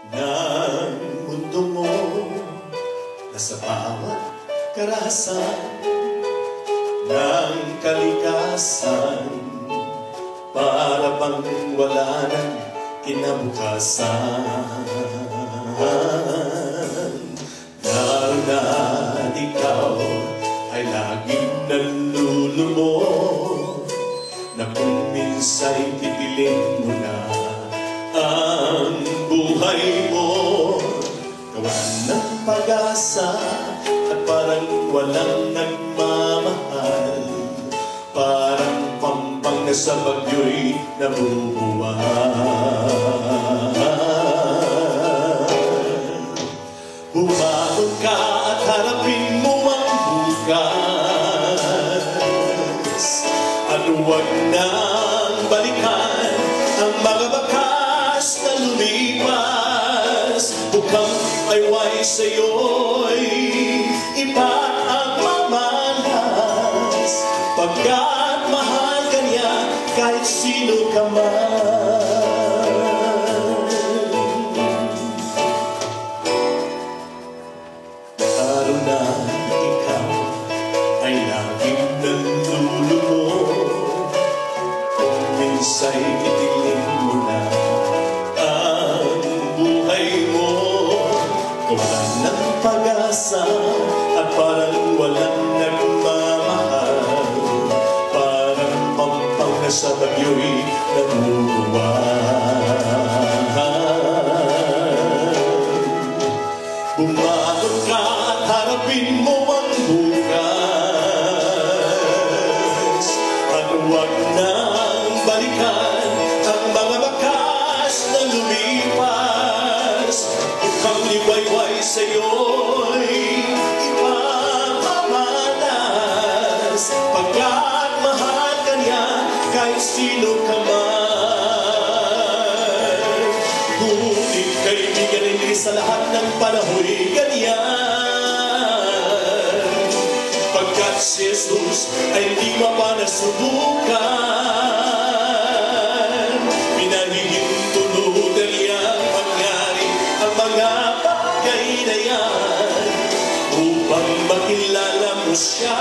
ng mundo mo na sa bawat karahasan ng kalikasan para bang wala ng kinabukasan. Naroon ikaw ay laging nalulumod na kung minsa'y titilin mo na ang buhay mo, kawalan ng pag-asa at parang walang nagmamahal, parang pampang na sa bagyo'y nabubuhay. Bumangon ka at harapin mo ang bukas at huwag nang balikan ang mga bakas na lumipas. Bukang ayway sa'yo'y iba ang mamalas, pagkat mahal ka niya kahit sino ka man. Lalo na ikaw ay laging nalulumod, kung minsa'y itilin mo na ang buhay mo, wala ng pag-asa at parang walang nagmamahal, parang pampang na sa bagyo'y nabubuhay. Bumangon ka at harapin mo ang bukas at huwag nang balikan ang mga bakas na lumipas. Bukang liwayway sa'yo'y ipamamalas, pagkat mahal ka niya kahit sino ka man. Ngunit kaibigan, hindi sa lahat ng panahon'y ganyan, pagkat si Jesus ay hindi mapanasubukan. Pinahihintulutan niyang mangyari ang mga bagay na yan upang makilala mo siya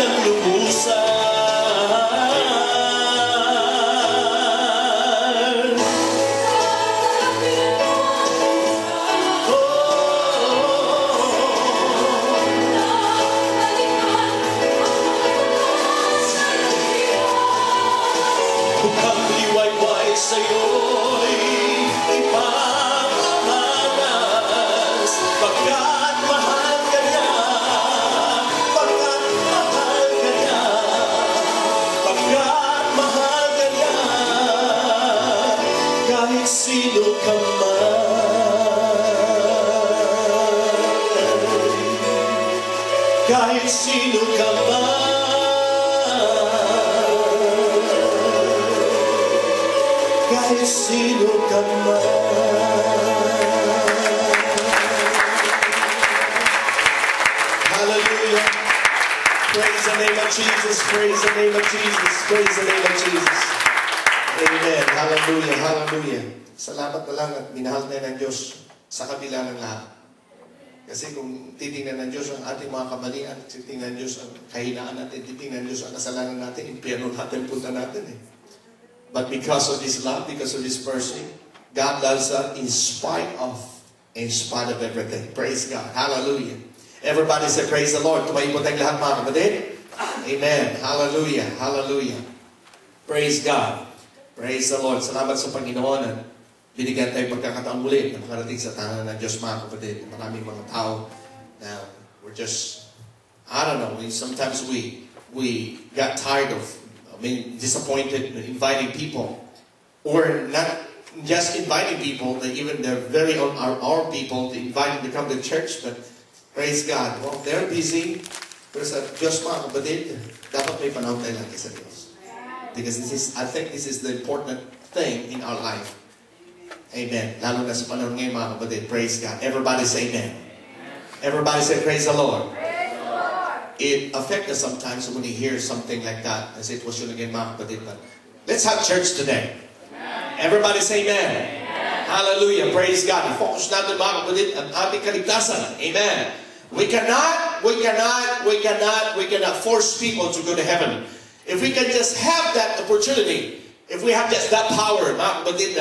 ng lubusan. Bukang liwayway sa'yo'y ipamamalas, pagkat mahal ka niya, pagkat mahal ka niya, pagkat mahal ka niya, kahit sino ka man, kahit sino ka man. Kahit sino ka man. Hallelujah. Praise the name of Jesus. Praise the name of Jesus. Praise the name of Jesus. Amen. Hallelujah. Hallelujah. Salamat na lang at minahal na ng Diyos sa kabila ng lahat. Kasi kung titingnan ng Diyos ang ating mga kamalian, titingnan ng Diyos ang kahinaan natin, titingnan ng Diyos ang kasalanan natin, impyerno natin, punta natin eh. But because of His love, because of His mercy, God loves us in spite of everything. Praise God. Hallelujah. Everybody say, praise the Lord. Tumayo po tayong lahat mga kapatid. Amen. Hallelujah. Hallelujah. Praise God. Praise the Lord. Salamat sa Panginoon at binigyan tayo pagkakataon muli na makarating sa tahanan ng Diyos mga kapatid. Maraming mga tao na we're just, I don't know, sometimes we got tired of disappointed in inviting people, or not just inviting people, that even they're very on our people to invite them to come to church, but praise God, well, they're busy. Pero sa Diyos mga kapatid, dapat may panahon tayo lagi sa Diyos. Because I think this is the important thing in our life. Amen. Lalo na sa panahon ngayon mga kapatid, praise God. Everybody say amen. Everybody say praise the Lord. It affects us sometimes when we hear something like that. Ang sitwasyon again mga kapatid. But let's have church today. Everybody say amen. Hallelujah. Praise God. I-focus natin mga kapatid ang ating kaligtasan. Amen. We cannot force people to go to heaven. If we can just have that opportunity, if we have just that power, mga kapatid,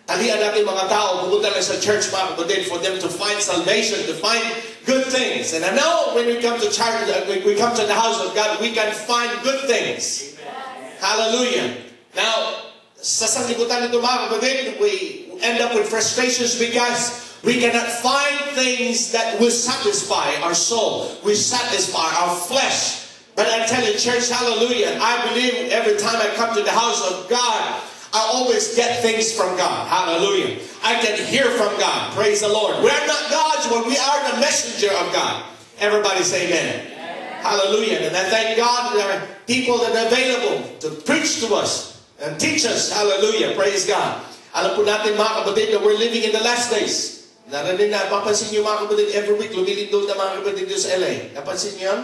talian natin mga tao, pumunta lang sa church, mga kapatid, for them to find salvation, to find good things. And I know when we come to church, we come to the house of God, we can find good things. Amen. Hallelujah. Now, sa sanglibutan nito mga kapatid, we end up with frustrations because we cannot find things that will satisfy our soul, will satisfy our flesh. But I tell you, church, hallelujah, I believe every time I come to the house of God, I always get things from God. Hallelujah. I can hear from God. Praise the Lord. We are not God's, but we are the messenger of God. Everybody say amen. Amen. Hallelujah. And I thank God that there are people that are available to preach to us and teach us. Hallelujah. Praise God. Alam po natin mga kapatid that we're living in the last days. Narinig na, papansin niyo mga kapatid, every week lumilindol na mga kapatid dito sa LA. Napansin niyo yan?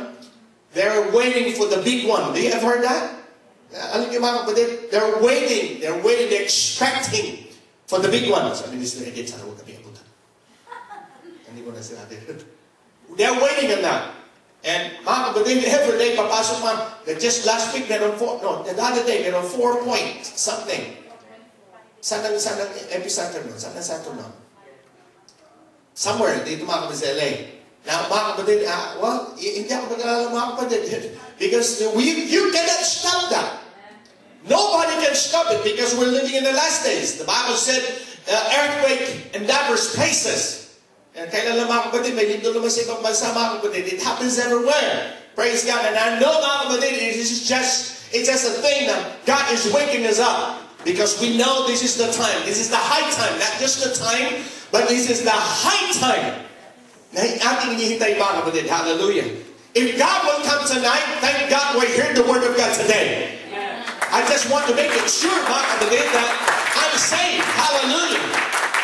They're waiting for the big one. Do you ever heard that? Alam niyo mga kapatid, they're waiting, they're expecting for the big one. Sabi ni Sir Edith, sana huwag kami abutan. Hindi ko na sinabi. They're waiting on that. And mga kapatid, every day papasok just last week, the other day, meron 4 point something. Saan ang epicenter nun? Saan ang center nun? Somewhere, dito mga kapatid sa LA. Now, mga kapatid, hindi ako nag-alala mga kapatid. Because you cannot stop that. Nobody can stop it because we're living in the last days. The Bible said, earthquake in diverse places. And kailan lang mga kapatid, may lindol naman sa ibang bansa mga kapatid. It happens everywhere. Praise God. And I know mga kapatid, it's just a thing that God is waking us up. Because we know this is the time. This is the high time. Not just the time, but this is the high time. Na ating hinihintay mga kapatid. Hallelujah. If God will come tonight, thank God we're hearing the Word of God today. I just want to make it sure, mga kapatid, that I'm saved. Hallelujah.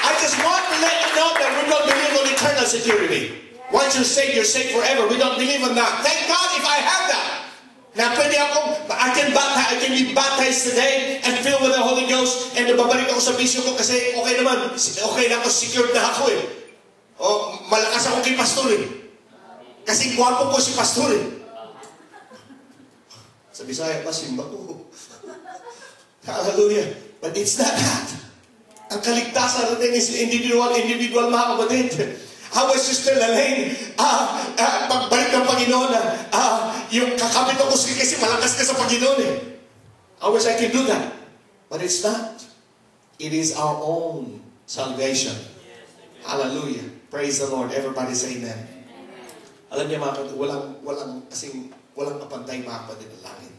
I just want to let you know that we don't believe on eternal security. Once you're saved forever. We don't believe on that. Thank God if I have that. Na pwede I can be baptized today and filled with the Holy Ghost and babalik ako sa bisyo ko kasi okay naman. Okay na ako, secured na ako eh. O, malakas ako kay pastor eh. Kasi gwapo ko si pastor eh. Sa Bisaya pa, simba ko. Hallelujah. But it's not that. Ang kaligtasan natin is individual mga kapatid. How was Sister Lalaine, pagbalik ng Panginoon, yung kakabit ako kasi malakas ka sa Panginoon eh. I wish I could do that. But it's not. It is our own salvation. Hallelujah. Praise the Lord. Everybody say amen. Alam niyo mga kapatid, walang kapantay mga kapatid ng langit.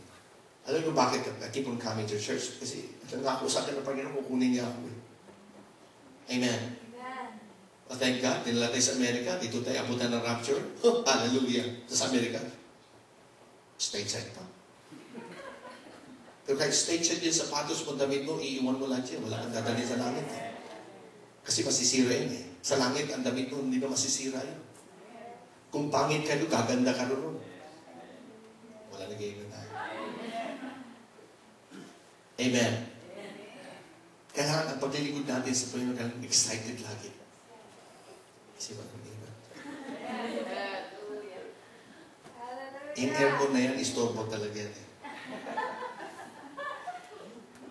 Alam niyo bakit I keep on coming to church? Kasi nangako sa akin ng Panginoon, kukunin niya ako eh. Amen. Well, thank God, dinala tayo sa Amerika, dito tayo abutan ng rapture. Hallelujah. Sa Amerika. Stateside pa. Pero kahit stateside yung sapatos mo, damit mo, iiwan mo lang yan. Wala kang dadalhin sa langit. Eh. Kasi masisira yun eh. Sa langit, ang damit mo, hindi na masisira yun. Kung pangit ka doon, gaganda ka doon. Wala na ganyan tayo. Amen. Kaya ang paglilingkod natin sa Panginoon, excited lagi. Kasi ba kung iba? Yung aircon na yan, istorbo talaga yan eh.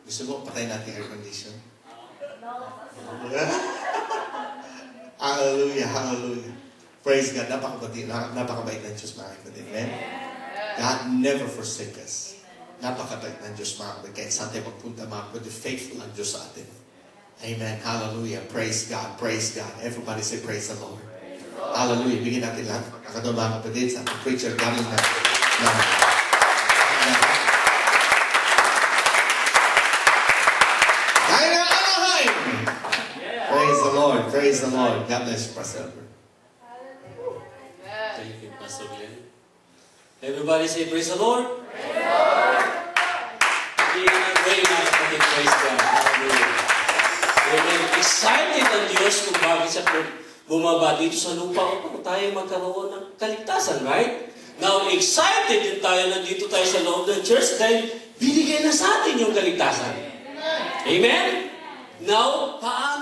Gusto mo, patay natin air condition? Hallelujah, hallelujah. Praise God. Napakabait ng Diyos, mga kapatid. Amen? God never forsake us. Napakabait ng Diyos, mga kapatid. Kahit saan tayo magpunta, mga kapatid, faithful ang Diyos sa atin. Amen. Hallelujah. Praise God. Praise God. Everybody say praise the Lord. Hallelujah. Bigyan natin lahat. Kakataon mga kapatid sa preacher galing na. Galing na Anaheim. Praise the Lord. Praise the Lord. God bless you, Pastor. Thank you, Pastor Glenn. Everybody say praise the Lord. Praise the Lord. Praise God. Hallelujah. Amen. Excited ang Diyos kung bakit siya bumaba dito sa lupa upang tayo magkaroon ng kaligtasan, right? Now, excited din tayo na dito tayo sa loob ng church dahil binigay na sa atin yung kaligtasan. Amen? Now, paano